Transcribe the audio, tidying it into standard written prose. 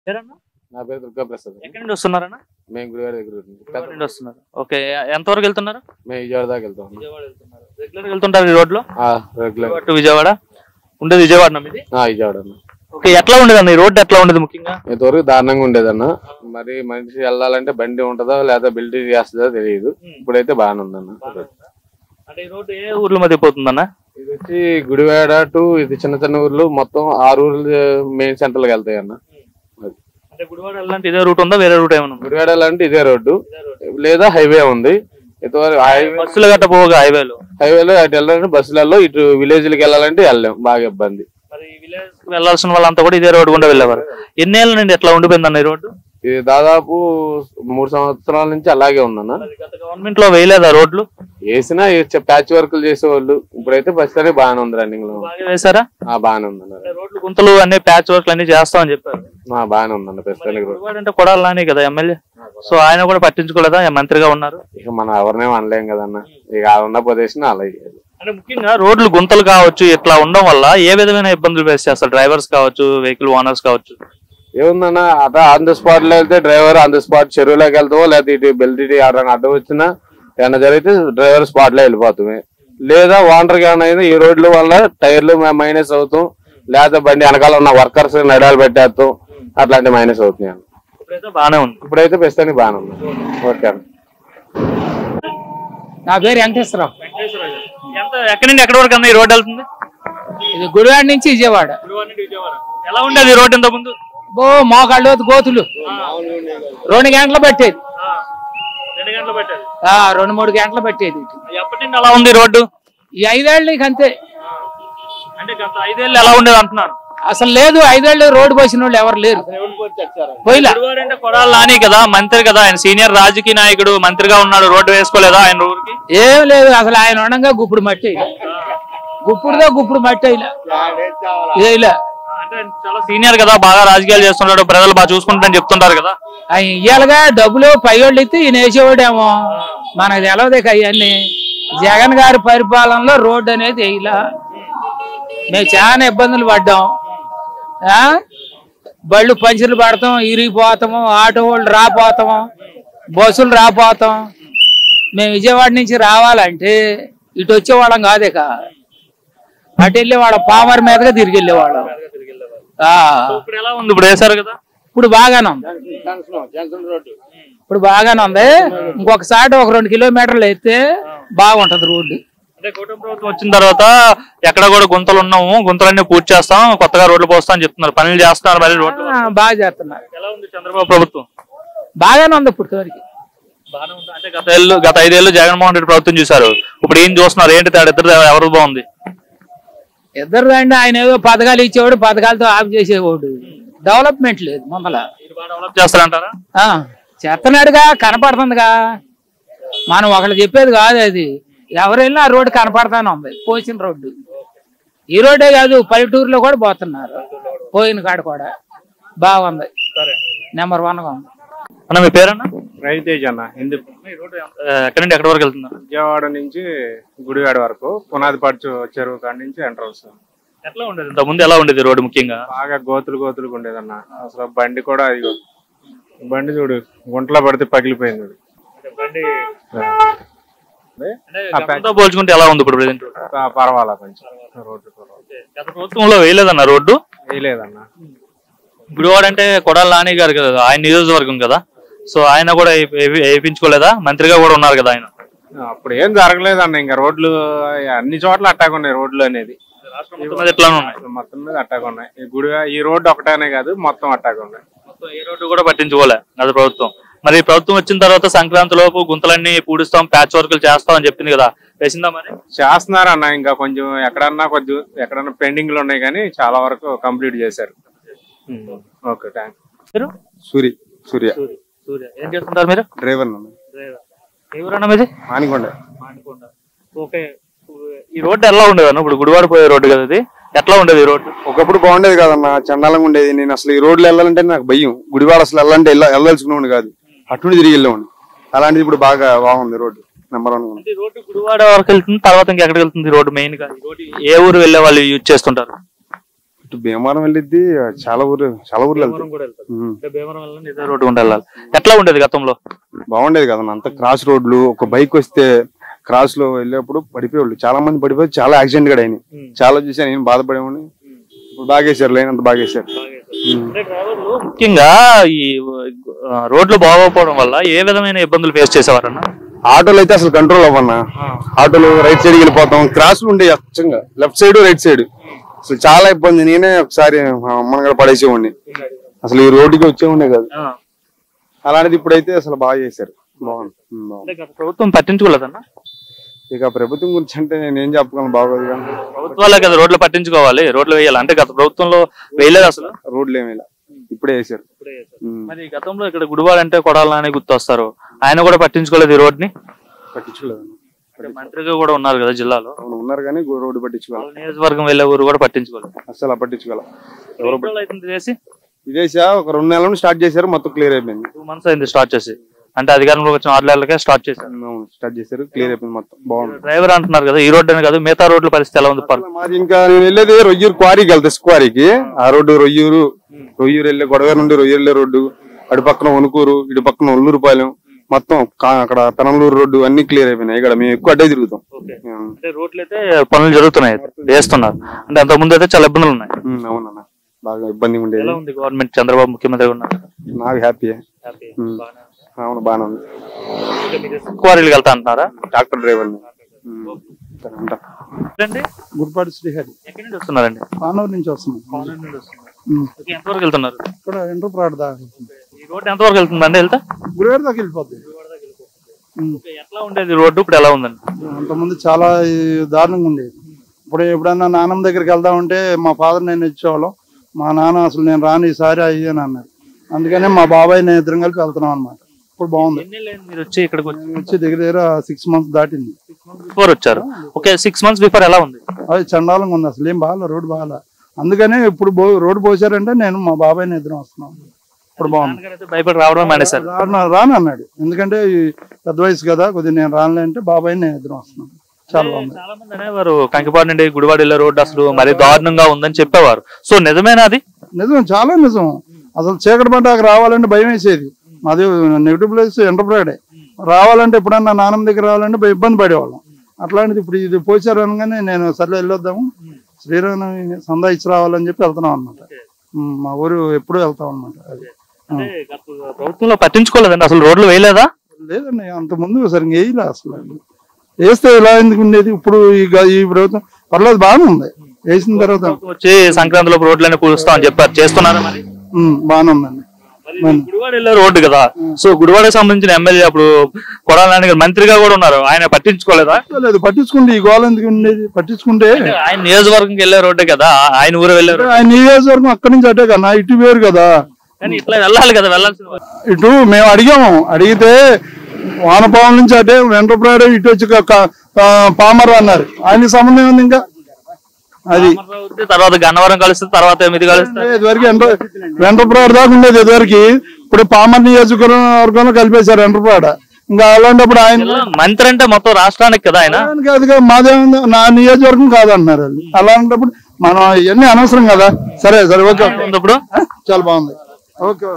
పేరన్నా? నా పేరు దుర్గా ప్రసాద్. ఎక్కడి నుండి వస్తున్నారన్నా? మేము గుడివాడ దగ్గర నుండి వస్తున్నారు. ఓకే, ఎంతవరకు వెళ్తున్నారు? మేము విజయవాడ దాకా వెళ్తాం. విజయవాడ వెళ్తున్నారు. రెగ్యులర్ గా వెళ్తుంటారు ఈ రోడ్ లో? రెగ్యులర్ టు విజయవాడ ఉండేది విజయవాడ మీది? విజయవాడ. ఓకే, ఎట్లా ఉండేదన్న ఈ రోడ్? ఎట్లా ఉండేది ముఖ్యంగా? ఇంతవరకు దారుణంగా ఉండేదన్న. మరి మనిషి వెళ్ళాలంటే బండి ఉంటుందో లేదా బిల్డింగ్ చేస్తుందో తెలియదు. ఇప్పుడైతే బాగానే ఉందన్న. అంటే ఈ రోడ్డు ఏ ఊర్ల మధ్య పోతుందన్న? ఇది వచ్చి గుడివాడ టు ఇది చిన్న చిన్న ఊర్లు మొత్తం 6 ఊర్లు మెయిన్ సెంటర్ కి వెళ్తాయి అన్న. అంటే గుడివాడ వెళ్ళాలంటే ఇదే రూట్ ఉందా, వేరే రూట్ ఏమన్నా? గుడివాడ వెళ్ళాలంటే ఇదే రోడ్డు లేదా హైవే ఉంది. బస్సులు గట్ట పోగా హైవేలో అటు వెళ్ళాలంటే బస్సులలో ఇటు విలేజ్లకి వెళ్ళాలంటే వెళ్ళలేం, బాగా ఇబ్బంది. మరి విలేజ్ వెళ్ళాల్సిన వాళ్ళంతా కూడా ఇదే రోడ్డు గుండా వెళ్ళేవారు. ఎన్నేళ్ళ నుండి ఎట్లా ఉండిపోయిందన్న ఈ రోడ్డు? ఇది దాదాపు 3 సంవత్సరాల నుంచి అలాగే ఉందన్న. గవర్నమెంట్ లో వేయలేదా రోడ్లు? వేసినా ప్యాచ్ వర్క్లు చేసేవాళ్ళు. ఇప్పుడైతే ప్రస్తుతానికి బాగానే ఉంది, రన్నింగ్ లో వేసారా? బాగానే ఉందన్న. రోడ్లు గుంతలు అన్ని ప్యాచ్ వర్క్లు అన్ని చేస్తామని చెప్పారు. బాగానే ఉందన్న ప్రస్తుతానికి. అంటే కొడాలని కదా ఎమ్మెల్యే, సో ఆయన కూడా పట్టించుకోలేదా? మంత్రిగా ఉన్నారు. ఇక మనం ఎవరినేం అనలేం కదన్న. ఇక ఉన్న పొజిషన్ అలాగే. అంటే ముఖ్యంగా రోడ్లు గుంతలు కావచ్చు ఇట్లా ఉండడం వల్ల ఏ విధమైన ఇబ్బందులు ఫేస్ చేస్తారు డ్రైవర్స్ కావచ్చు, వెహికల్ ఓనర్స్ కావచ్చు? ఏముందన్న, అట్లా ఆన్ ద స్పాట్ లో వెళ్తే డ్రైవర్ ఆన్ ద స్పాట్ చెరువులోకి వెళ్తామో లేదా ఇటు బెల్ట్ ఎవరైనా అడ్డం వచ్చినా ఏమైనా జరిగితే డ్రైవర్ స్పాట్ లో వెళ్ళిపోతామే. లేదా ఓనర్ ఏమైనా ఈ రోడ్ల వల్ల టైర్లు మైనస్ అవుతాం, లేదా బండి వెనకాల ఉన్న వర్కర్స్ నడాలు పెట్టేస్తాం, అట్లాంటి మైనస్ అవుతున్నాయి. బాగానే ఉంది, ఇప్పుడైతే ప్రస్తుతానికి బాగానే ఉంది. ఓకే. నా పేరు వెంకటేశ్వరరావు. ఎక్కడి నుండి ఎక్కడి వరకు ఈ రోడ్ వెళ్తుంది? ఇది గుడివాడ నుంచి విజయవాడ. ఎలా ఉండేది రోడ్ ఇంత ముందు? మోకాళ్ళు గోతులు 2 గంటలు పెట్టేది, 2-3 గంటలు పెట్టేది. ఎప్పటి నుండి అలా ఉంది రోడ్డు? ఈ 5 ఏళ్ళకి అంతే. అంటే గత 5 ఏళ్ళు ఎలా ఉండేది అంటున్నారు? అసలు లేదు, 5 ఏళ్ళు రోడ్డు పోసిన వాళ్ళు ఎవరు లేరు. పోయిలా అంటే కొడాలి నాని కదా మంత్రి కదా, ఆయన సీనియర్ రాజకీయ నాయకుడు, మంత్రిగా ఉన్నాడు. రోడ్డు వేసుకోలేదా ఆయన ఊరికి? ఏం లేదు, అసలు ఆయన ఉండగా గుప్పుడు మట్టి, గుప్పుడు మట్టి ఇలా. అంటే చాలా సీనియర్ కదా, బాగా రాజకీయాలు చేస్తున్నాడు, ప్రజలు బాగా చూసుకుంటారని చెప్తుంటారు కదా. ఆయన ఇయ్యాలిగా డబ్బులు, పైవాళ్ళు ఇస్తే ఈయన వేసేవాడేమో, మనకు తెలవదే అవన్నీ. జగన్ గారి పరిపాలనలో రోడ్డు అనేది వేయలా. మేము చాలా ఇబ్బందులు పడ్డాం. బళ్ళు పంచర్లు పడతాం, ఇరిగిపోతాము, ఆటో వాళ్ళు రాపోతాము, బస్సులు రాపోతాం. మేము విజయవాడ నుంచి రావాలంటే ఇటు వచ్చేవాళ్ళం కాదేక, అటు వెళ్ళేవాళ్ళం, పామర్ మీదగా తిరిగి వెళ్ళేవాళ్ళం. ఇప్పుడు వేసారు కదా, ఇప్పుడు బాగానే ఉంది. ఇంకొకసారి ఒక 2 కిలోమీటర్లు అయితే బాగుంటది రోడ్డు. అంటే కూటమి ప్రభుత్వం వచ్చిన తర్వాత ఎక్కడ కూడా గుంతలు ఉన్నాము, గుంతలన్నీ పూర్తి చేస్తాం, కొత్తగా రోడ్లు పోస్తాం అని చెప్తున్నారు. పనులు చేస్తున్నారు, మరి రోడ్లు బాగా చేస్తున్నారు. ఎలా ఉంది చంద్రబాబు ప్రభుత్వం? బాగానే ఉంది ఇప్పుడు వరకు. అంటే గత 5 ఏళ్ళు జగన్మోహన్ రెడ్డి ప్రభుత్వం చూసారు, ఇప్పుడు ఏం చూస్తున్నారు? ఏంటి తేడా? ఇద్దరు ఎవరు బాగుంది? ఇద్దరు రండి. ఆయన ఏదో పథకాలు ఇచ్చేవాడు, పథకాలతో ఆఫ్ చేసేవాడు. డెవలప్మెంట్ లేదు. డెవలప్ చేస్తారంటారా? చేస్తున్నాడుగా, కనపడుతుందిగా. మనం ఒకళ్ళు చెప్పేది కాదు అది. ఎవరైనా ఆ రోడ్డు కనపడతానే ఉంది, పోసిన రోడ్డు. ఈ రోడ్డే కాదు, పల్లెటూరులో కూడా పోతున్నారు. పోయిన కాడ కూడా బాగుంది, నెంబర్ 1 గా ఉంది. అన్న మీ పేరన్నా? రవితేజ్ అన్న. ఎక్కడి నుండి ఎక్కడి వరకు వెళ్తున్నారు? విజయవాడ నుంచి గుడివాడ వరకు, పునాదిపరచు చెరువు కాడ నుంచి ఎంట్రన్స్. ఎట్లా ఉండేది ఇంత ముందు? ఎలా ఉండేది రోడ్డు? ముఖ్యంగా బాగా గోతులుగా ఉండేదన్న. అసలు బండి కూడా బండి చూడు గుంటలో పడితే పగిలిపోయింది. పోల్చుకుంటే ఎలా ఉంది ఇప్పుడు ప్రెజెంట్? పర్వాలా కొంచెం రోడ్డు. గత ప్రభుత్వంలో వేయలేదన్న రోడ్డు? వేయలేదన్న. గుడివాడ అంటే కొడాలి నాని గారు కదా, ఆయన నియోజకవర్గం కదా, సో ఆయన కూడా వేయించుకోలేదా? మంత్రిగా కూడా ఉన్నారు కదా ఆయన. అప్పుడు ఏం జరగలేదన్న. ఇంకా రోడ్లు అన్ని చోట్ల అట్టాగా ఉన్నాయి రోడ్లు అనేది. మొత్తం మీద అట్టాగా ఉన్నాయి. ఈ రోడ్డు ఒకటేనే కాదు, మొత్తం అట్టాగా ఉన్నాయి. ఏ రోడ్డు కూడా పట్టించుకోలే గత ప్రభుత్వం. మరి ప్రభుత్వం వచ్చిన తర్వాత సంక్రాంతి లోపు గుంతలన్నీ పూడుస్తాం, ప్యాచ్ వర్కులు చేస్తాం అని చెప్పింది కదా, వేసిందా? మరి చేస్తున్నారు అన్న. ఇంకా కొంచెం ఎక్కడన్నా పెండింగ్ లో ఉన్నాయి, కానీ చాలా వరకు కంప్లీట్ చేశారు. Okay, thank. సూర్య. ఏం చేస్తుంటారు మీరు? డ్రైవర్. ఎవరన్నా మీది? మానికొండ. ఓకే, ఈ రోడ్డు ఎలా ఉండేది? ఇప్పుడు గుడివాడ పోయే రోడ్డు కదా, ఇది ఎట్లా ఉండేది రోడ్డు? ఒకప్పుడు బాగుండేది కాదన్న, చండాలంగా ఉండేది. నేను అసలు ఈ రోడ్లు వెళ్ళాలంటే నాకు భయం. గుడివాడ అసలు వెళ్ళాల్సుకునేవాడిని కాదు, అటు తిరిగి వెళ్ళేవాడిని. అలాంటిది ఇప్పుడు బాగా బాగుంది రోడ్డు, నెంబర్ 1. రోడ్డు గుడివాడ వరకు వెళ్తుంది, తర్వాత ఇంకెక్కడికి వెళ్తుంది రోడ్డు? మెయిన్ గా ఏ ఊరు వెళ్ళే వాళ్ళు యూజ్ చేస్తుంటారు? ఇటు భీమవరం వెళ్ళిద్ది, చాలా ఊర్లు వెళ్తాయి. రోడ్డు గుండా వెళ్ళాలి. ఎట్లా ఉండేది గతంలో? బాగుండేది కదన్న, అంత క్రాస్ రోడ్లు. ఒక బైక్ వస్తే క్రాస్ లో వెళ్ళేప్పుడు పడిపోయేవాళ్ళు, చాలా మంది పడిపోయి చాలా యాక్సిడెంట్ కూడా అయినాయి. చాలా చూసాను, నేను బాధపడేవాడిని. ఇప్పుడు బాగేశారు, లైన్ అంత బాగేశారు. ముఖ్యంగా ఈ రోడ్లు బాగోకపోవడం వల్ల ఏ విధమైన ఇబ్బందులు ఫేస్ చేసేవారన్నా? ఆటోలు అయితే అసలు కంట్రోల్ అవ్వన్నా. ఆటోలు రైట్ సైడ్ వెళ్ళిపోతాం, క్రాస్లు ఉండే అచ్చంగా లెఫ్ట్ సైడ్ రైట్ సైడ్. అసలు చాలా ఇబ్బంది. నేనే ఒకసారి అమ్మని కూడా పడేసేవాడిని, అసలు ఈ రోడ్డుకి వచ్చేవాడినే కాదు. అలాంటిది ఇప్పుడైతే అసలు బాగా చేశారు, బాగుంది. ప్రభుత్వం పట్టించుకోలేదన్నా? ఇక ప్రభుత్వం గురించి అంటే నేను ఏం చెప్పగలను, బాగోదు. ప్రభుత్వాలే కదా రోడ్లు పట్టించుకోవాలి, రోడ్లు వేయాలి. అంటే గత ప్రభుత్వంలో వేయలేదు అసలు, రోడ్లు ఏమి ఇప్పుడే వేసారు. మరి గతంలో ఇక్కడ గుడివాడ అంటే కొడాలని గుర్తొస్తారు, ఆయన కూడా పట్టించుకోలేదు ఈ రోడ్ ని. పట్టించుకోలేదు. మంత్రిగా కూడా ఉన్నారు కదా జిల్లాలో, ఉన్నారు కానీ రోడ్డు పట్టించుకోవాలి. నియోజకవర్గం వెళ్ళే ఊరు కూడా పట్టించుకోలేదు, అసలు పట్టించుకోవాలి. చేసి ఇదేసా ఒక 2 నెలల నుండి స్టార్ట్ చేశారు, మొత్తం క్లియర్ అయిపోయింది. 2 months అయింది స్టార్ట్ చేసి. అంటే అధికారంలో వచ్చిన 6 నెలలకే స్టార్ట్ చేశారు, క్లియర్ అయిపోయింది మొత్తం. బాగుంది. డ్రైవర్ అంటున్నారు కదా, ఈ రోడ్డు అని కాదు మిగతా రోడ్ల పరిస్థితి ఎలా ఉంది? మాది ఇంకా నేను వెళ్ళేది రొయ్యూరు క్వారీకి వెళ్తా, క్వారీకి. ఆ రోడ్డు రొయ్యూరు వెళ్ళే గొడవ నుండి రొయ్యూరు వెళ్ళే రోడ్డు, అటు పక్కన వణుకూరు, ఇటు పక్కన ఒల్లూరుపాలెం, మొత్తం అక్కడ పెనంలూరు రోడ్డు అన్ని క్లియర్ అయిపోయినాయి. ఇక్కడ మేము ఎక్కువ అడ్డే తిరుగుతాం. రోడ్లు అయితే పనులు జరుగుతున్నాయి, వేస్తున్నారు. అంటే అంత ముందు అయితే చాలా ఇబ్బందులు ఉన్నాయి. అవునన్నా, బాగా ఇబ్బంది ఉండేది. గవర్నమెంట్ చంద్రబాబు ముఖ్యమంత్రి ఉన్నారు, నాకు హ్యాపీ. అవును, బాగానే ఉంది. క్వారీలకు వెళ్తా అంటున్నారా? Tractor driver. గుడిపాటి శ్రీహరి. ఎక్కడి నుంచి వస్తున్నారండి? కానూరు నుంచి వస్తున్నాం. ఎంతవరకు వెళ్తున్నారు? ఇక్కడ ఎంట్రప్రాడ్ దాకా. ఈ రోడ్డు ఎంతవరకు వెళ్తుందండి? వెళ్తా గుడివాడ దాకా వెళ్ళిపోద్ది. ఎట్లా ఉండేది రోడ్డు, ఇప్పుడు ఎలా ఉందండి? అంతకుముందు చాలా దారుణంగా ఉండేది. ఇప్పుడు ఎప్పుడన్నా నాన్నమ్మ దగ్గరికి వెళ్దామంటే మా ఫాదర్ నేను ఇచ్చేవాళ్ళం. మా నాన్న అసలు నేను రాని ఈసారి అయ్యాను అన్నారు. అందుకనే మా బాబాయ్ నేను ఇద్దరం కలిపి వెళ్తున్నాం అనమాట. ఇప్పుడు బాగుంది. మీరు వచ్చి ఇక్కడికి వచ్చి దగ్గర 6 months దాటింది. బిఫోర్ వచ్చారు. ఓకే, 6 months బిఫోర్ ఎలా ఉంది? అది చండాలంగా ఉంది, అసలు ఏం బాగాలే, రోడ్డు బాగాలే. అందుకనే ఇప్పుడు రోడ్డు పోసారంటే నేను మా బాబాయ్ని ఇద్దరం వస్తున్నాం. ఇప్పుడు బాగుంది. భయపడి రావడం మానేశారు? రాను అన్నాడు, ఎందుకంటే పెద్ద వయసు కదా, కొద్దిగా నేను రానులే అంటే బాబాయ్ని నేను ఇద్దరం వస్తున్నాం. చాలా బాగుంది. చాలా మంది అనేవారు కంకిపాడు నుండి గుడివాడ వెళ్ళే రోడ్డు అసలు మరీ దారుణంగా ఉందని చెప్పేవారు. సో నిజమేనా అది? నిజం, చాలా నిజం. అసలు చీకటి పడ్డాక రావాలంటే భయం వేసేది. మాది నెగిటివ్ ప్లేస్ ఎంటర్ప్రైడే. రావాలంటే ఎప్పుడన్నా నాన్నమ్మ దగ్గర రావాలంటే ఇబ్బంది పడేవాళ్ళం. అట్లాంటిది ఇప్పుడు ఇది పోసారు అనగానే నేను సర్లే వెళ్ళొద్దాము, శ్రీరామనవమి సందా ఇచ్చి రావాలని చెప్పి వెళ్తున్నాం అనమాట. మా ఊరు ఎప్పుడు వెళ్తాం అనమాట. ప్రభుత్వంలో పట్టించుకోలేదండి అసలు, రోడ్లు వేయలేదా? లేదండి, అంత ముందు సరిగ్గా వేయలే. అసలు వేస్తే ఇలా ఎందుకు ఉండేది? ఇప్పుడు ఈ ప్రభుత్వం పర్లేదు, బాగానే ఉంది. వేసిన తర్వాత వచ్చి సంక్రాంతిలో రోడ్లన్నీ పూడుస్తామని చెప్పారు, చేస్తున్నారా మరి? బాగానే ఉందండి. గుడివాడ వెళ్ళే రోడ్డు కదా, సో గుడివాడకి సంబంధించిన ఎమ్మెల్యే అప్పుడు కొడాలని గారు మంత్రిగా కూడా ఉన్నారు, ఆయన పట్టించుకోలేదా? లేదు, పట్టించుకుంటే ఈ గోళ ఎందుకు ఉండేది? పట్టించుకుంటే ఆయన నియోజకవర్గంకి వెళ్ళే రోడ్డే కదా, ఆయన ఊరు వెళ్ళారు. ఆయన నియోజకవర్గం అక్కడి నుంచి అటే కదా, ఇటు వేరు కదా. కానీ ఇట్లా వెళ్ళాలి కదా, వెళ్ళాల్సిన ఇటు మేము అడిగాము, అడిగితే వానపావం నుంచి అటే వెంట్రప్రాడు, ఇటు వచ్చి పామర్ అన్నారు. ఆయనకి సంబంధం ఉంది ఇంకా. అది తర్వాత గన్నవరం కలుస్తుంది, తర్వాత ఇది కలుస్తుంది. ఇదివరకు వెంట్రప్రాడు దాకా ఉండేది ఇదివరకు. ఇప్పుడు పామర్ నియోజకవర్గంలో కలిపేశారు వెంట్రప్రాడ. ఇంకా అలాంటప్పుడు ఆయన మంత్రి అంటే మొత్తం రాష్ట్రానికి కదా ఆయన. కాదుగా, మాదేముంది, నా నియోజకవర్గం కాదంటున్నారు వాళ్ళు. అలాంటప్పుడు మనం ఇవన్నీ అనవసరం కదా. సరే ఓకే, ఇప్పుడు చాలా బాగుంది. ఓకే.